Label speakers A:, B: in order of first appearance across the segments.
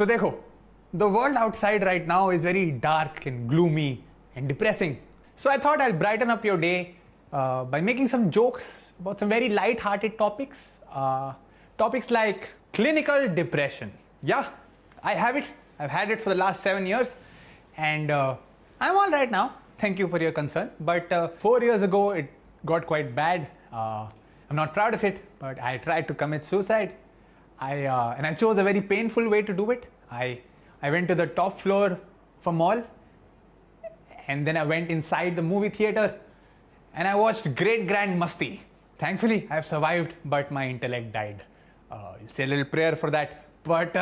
A: तो देखो, the world outside right now is very dark and gloomy and depressing. So I thought I'll brighten up your day by making some jokes about some very light-hearted topics. Topics like clinical depression. Yeah, I have it. I've had it for the last 7 years. And I'm all right now. Thank you for your concern. But 4 years ago, it got quite bad. I'm not proud of it, but I tried to commit suicide. And I chose a very painful way to do it. I went to the top floor of a mall, and then I went inside the movie theater, and I watched Great Grand Masti. Thankfully, I've survived, but my intellect died. I'll say a little prayer for that. But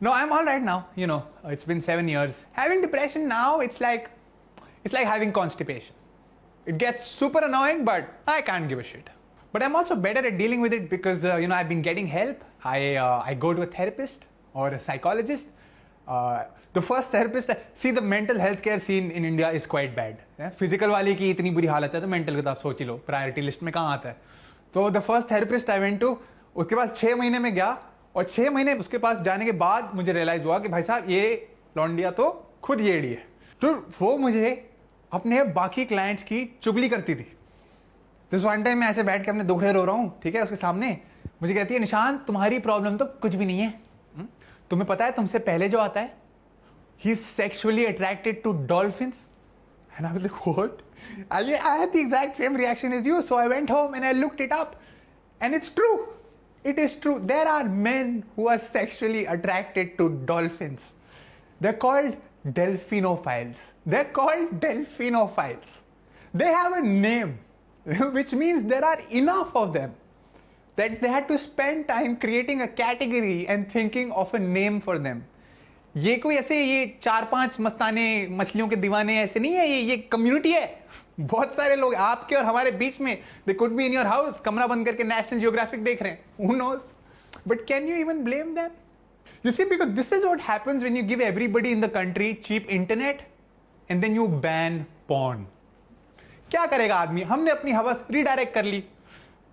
A: no, I'm all right now. You know, it's been 7 years. Having depression now, it's like having constipation. It gets super annoying, but I can't give a shit. But I'm also better at dealing with it because I've been getting help. I go to a therapist or a psychologist. The first therapist, see, the mental health care scene in India is quite bad. Physical वाले की इतनी बुरी हालत है तो mental का तो आप सोच ही लो, priority list में कहाँ आता है. तो the first therapist I went to, उसके पास 6 महीने में गया, और 6 महीने उसके पास जाने के बाद मुझे realize हुआ कि भाई साहब ये लौंडिया तो खुद येड़ी है. तो वो मुझे अपने बाकी clients की चुगली करती थी. दिस वन टाइम मैं ऐसे बैठ के अपने दुखड़े रो रहा हूँ, ठीक है, उसके सामने मुझे कहती है, निशांत तुम्हारी प्रॉब्लम तो कुछ भी नहीं है. तुम्हें पता है तुमसे पहले जो आता है, he is sexually attracted to dolphins. And I was like, what? I had the exact same reaction as you. So I went home and I looked it up. And it's true. It is true. There are men who are sexually attracted to dolphins. They're called delphinophiles. They're called delphinophiles. They have a name, which means there are enough of them that they had to spend time creating a category and thinking of a name for them. ये कोई ऐसे ये 4-5 मस्ताने मछलियों के दीवाने ऐसे नहीं है, ये कम्युनिटी है. बहुत सारे लोग आपके और हमारे बीच में, they could be in your house, कमरा बंद करके नेशनल जियोग्राफिक देख रहे हैं. Who knows? But can you even blame them? You see, because this is what happens when you give everybody in the country cheap internet and then you ban porn. क्या करेगा आदमी? हमने अपनी हवस redirect कर ली.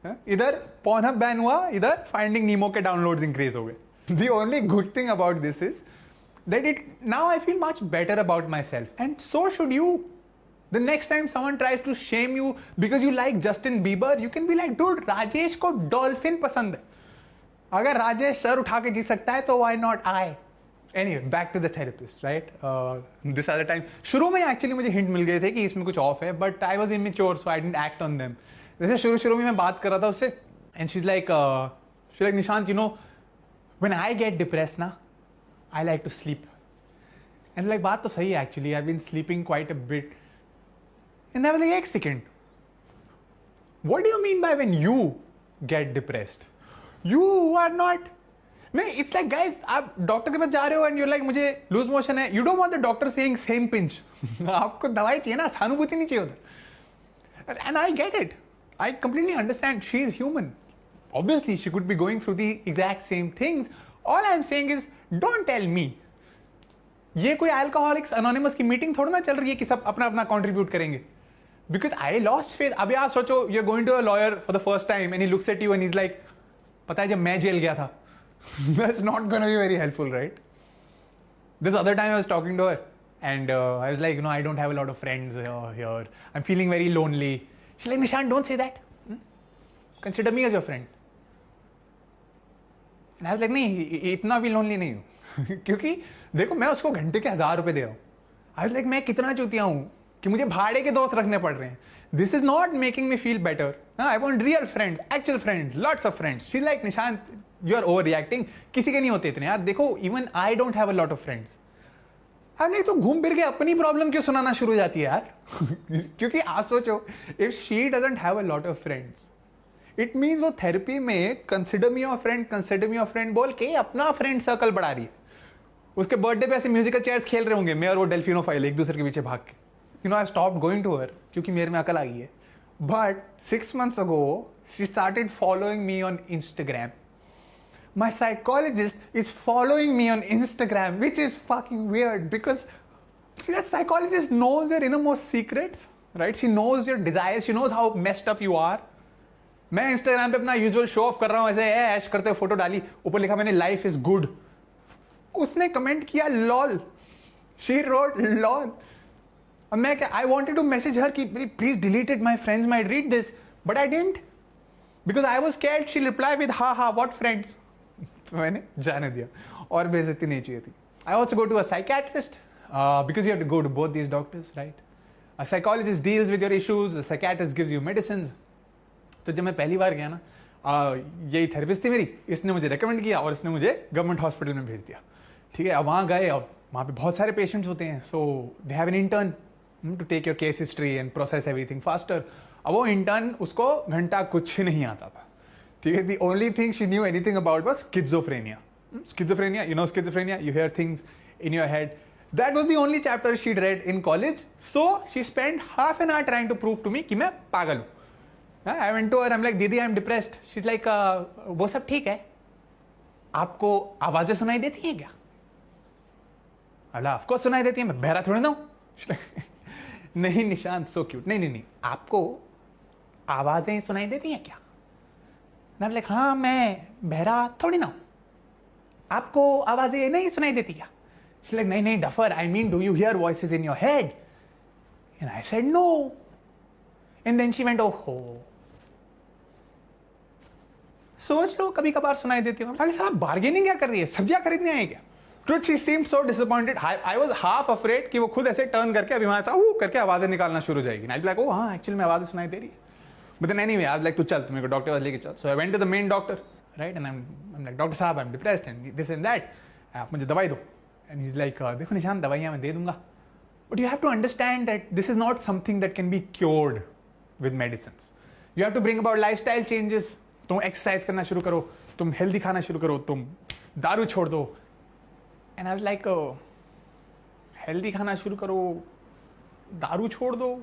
A: इधर Pornhub बैन हुआ, इधर फाइंडिंग नीमो के डाउनलोड्स इंक्रीज हो गए. The only good thing about this is that now I feel much better about myself, and so should you. The next time someone tries to shame you because you like Justin Bieber, you can be like, dude, Rajesh को dolphin पसंद है. अगर Rajesh sir उठा के जी सकता है तो why not I? Anyway, back to the therapist, right? This other time, शुरू में actually मुझे hint मिल गए थे कि इसमें कुछ off है, but I was immature, so I didn't act on them. जैसे शुरू में मैं बात कर रहा था उससे, and she's like, Nishant, when I get depressed ना, I like to sleep. And like, बात तो सही है actually. I've been sleeping quite a bit. And I was like, एक second. What do you mean by when you get depressed? You are not. नहीं, it's like, guys, आप doctor के पास जा रहे हो and you're like, मुझे loose motion है. You don't want the doctor saying same pinch. आपको दवाई चाहिए ना, सहानुभूति नहीं चाहिए उधर. And I get it. I completely understand. She is human. Obviously, she could be going through the exact same things. All I'm saying is, don't tell me. ये कोई अल्कोहलिक्स अनोनिमस की मीटिंग थोड़ा ना चल रही है कि सब अपना अपना कंट्रीब्यूट करेंगे. Because I lost faith. अभी आप सोचो, you're going to a lawyer for the first time and he looks at you and he's like, पता है जब मैं जेल गया था. That's not going to be very helpful, right? This other time I was talking to her and I was like, I don't have a lot of friends here. I'm feeling very lonely. She's like, Nishant, don't say that. Consider me as your friend. And I was like, नहीं, इतना भी lonely नहीं हूँ. क्योंकि देखो, मैं उसको घंटे के 1000 रुपए दे रहा हूँ. I was like, मैं कितना चूतिया हूँ कि मुझे भाड़े के दोस्त रखने पड़ रहे हैं. This is not making me feel better. I want real friends, actual friends, lots of friends. She's like, Nishant, you are overreacting. किसी के नहीं होते इतने यार. देखो, even I don't have a lot of friends. अरे तो घूम फिर के अपनी प्रॉब्लम क्यों सुनाना शुरू हो जाती है यार? क्योंकि आप सोचो, if she doesn't have a lot of friends, it means वो थेरेपी में consider me your friend बोल के अपना फ्रेंड सर्कल बढ़ा रही है. उसके बर्थडे पे ऐसे म्यूजिकल चेयर्स खेल रहे होंगे, मैं और वो डेल्फिनोफाइल एक दूसरे के पीछे भाग के. I stopped going to her क्योंकि मेरे में अकल आ गई है. But 6 months ago, she started following me on Instagram. My psychologist is following me on Instagram, which is fucking weird because that psychologist knows your innermost secrets, right? She knows your desires. She knows how messed up you are. मैं Instagram पे अपना usual show off कर रहा हूँ, ऐसे ऐश करते हुए photo डाली, ऊपर लिखा मैंने life is good. उसने कमेंट किया लॉल, शी रोट लॉल। और मैं क्या, आई वॉन्टेड टू मैसेज हर कि please delete it, my friends might read this, but I didn't because I was scared she reply with हा हा व्हाट फ्रेंड्स। तो मैंने जाने दिया, और बेइज्जती नहीं चाहिए थी। I also go to a psychiatrist because you have to go to both these doctors, right. A psychologist deals with your issues, a psychiatrist gives you medicine. तो जब मैं पहली बार गया ना, यही थेरेपिस्ट थी मेरी, इसने मुझे रेकमेंड किया और इसने मुझे गवर्नमेंट हॉस्पिटल में भेज दिया। ठीक है, अब वहाँ गए और वहाँ पे बहुत सारे पेशेंट्स होते हैं, so they have an intern to take your case history and process everything faster. अब वो इंटर्न, उसको घंटा कुछ नहीं आता था। ठीक है, the only thing she knew anything about was schizophrenia. Schizophrenia, you know schizophrenia, you hear things in your head. That was the only chapter she'd read in college. So she spent half an hour trying to prove to me कि मैं पागल हूँ। I went to her, I'm like, दीदी I'm depressed. She's like, वो सब ठीक है, आपको आवाजें सुनाई देती हैं क्या? अल्लाह, ऑफ कोर्स सुनाई देती हैं, मैं बहरा थोड़ी ना हूँ। नहीं निशान, सो क्यूट। नहीं, आपको आवाजें सुनाई देती हैं क्या? मैं लाइक, हाँ मैं बहरा थोड़ी ना हूँ, आपको आवाजें नहीं सुनाई देती क्या? She's like, नहीं duffer, I mean, do you hear voices in your head? And I said no. And then she went, oh. सोच लो, कभी कभार सुनाई देती हो। अरे सारा बार्गेनिंग क्या कर रही है, सब्जियां खरीदने आई क्या? Dude, she seemed so disappointed. I was half afraid कि वो खुद ऐसे टर्न करके अभी वहां से करके आवाजें निकालना शुरू हो जाएगी। I'll be like, oh हाँ, एक्चुअली में आवाजें सुनाई दे रही है। But then anyway, I was like, तू चल, तुम्हें को डॉक्टर पास लेके चल। So I went to the main doctor. Right, and I'm like, doctor साहब, I'm depressed and this and that, आप मुझे दवाई दो। And he's like, देखो निशान, दवाइयाँ मैं दे दूंगा, but you have to understand that this is not something that can be cured with medicines. You have to bring about lifestyle changes. तुम एक्सरसाइज करना शुरू करो, तुम हेल्दी खाना शुरू करो, तुम दारू छोड़ दो। And I was like, healthy खाना शुरू करो, दारू छोड़ दो?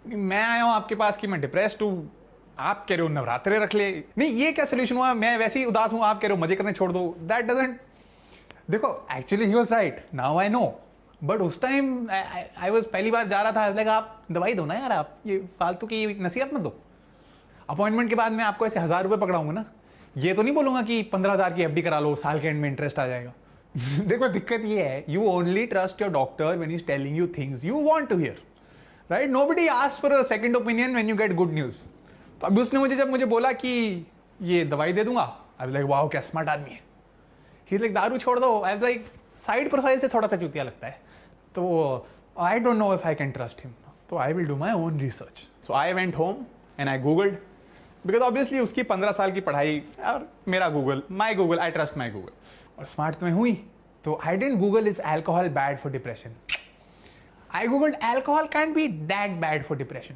A: मैं आया हूँ आपके पास कि मैं डिप्रेस्ड हूँ, आप कह रहे हो नवरात्रे रख ले। नहीं, ये क्या सोल्यूशन हुआ? मैं वैसे ही उदास हूं, आप कह रहे हो मजे करने छोड़ दो। दैट डजंट, देखो actually he was right, now I know, but उस टाइम आई वाज पहली बार जा रहा था, लाइक आप दवाई दो ना यार, आप ये फालतू की नसीहत मत दो। अपॉइंटमेंट के बाद मैं आपको ऐसे 1000 रुपए पकड़ाऊंगा ना, ये तो नहीं बोलूंगा कि 15,000 की एफडी करा लो, साल के एंड में इंटरेस्ट आ जाएगा। देखो दिक्कत ये है, you only trust your doctor when he is telling you things you want to hear, right? Nobody asks for a second opinion when you get good news. तो अभी उसने जब मुझे बोला कि ये दवाई दे दूंगा, आई वाज लाइक, वाओ क्या स्मार्ट आदमी है। ही इज लाइक, दारू छोड़ दो। I was like, side profile से थोड़ा सा चूतिया लगता है, तो I don't know if I can trust him, तो I will do my own research. So I went home and I googled, because obviously उसकी 15 साल की पढ़ाई और मेरा Google, my Google, I trust my Google. और स्मार्ट तो मैं हुई, तो I then Google is alcohol bad for depression. I googled alcohol can be that bad for depression,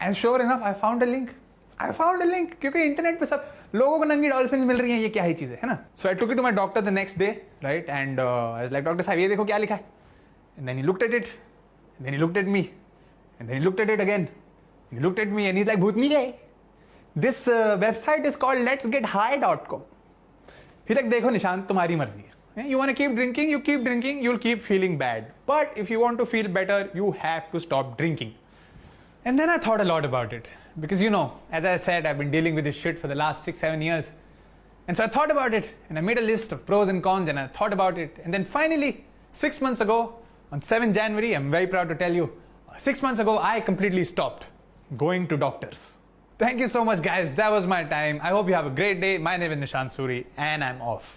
A: and sure enough I found a link. क्योंकि internet पे सब लोगों को नंगी डॉल्फिन मिल रही हैं, ये क्या ही चीज है ना? So I took it to my doctor the next day, right, and I was like, doctor साहब ये देखो क्या लिखा है। And then he looked at it, then he looked at me, and then he looked at it again, he looked at me and he is like, भूतनी गए, this website is called letsgethigh.com। फिर like, देखो निशांत, तुम्हारी मर्जी है, you want to keep drinking, you keep drinking, you'll keep feeling bad, but if you want to feel better, you have to stop drinking. And then I thought a lot about it, because you know, as I said, I've been dealing with this shit for the last 6-7 years. And so I thought about it, and I made a list of pros and cons, and I thought about it. And then finally, 6 months ago, on 7th January, I'm very proud to tell you, 6 months ago, I completely stopped going to doctors. Thank you so much, guys. That was my time. I hope you have a great day. My name is Nishant Suri, and I'm off.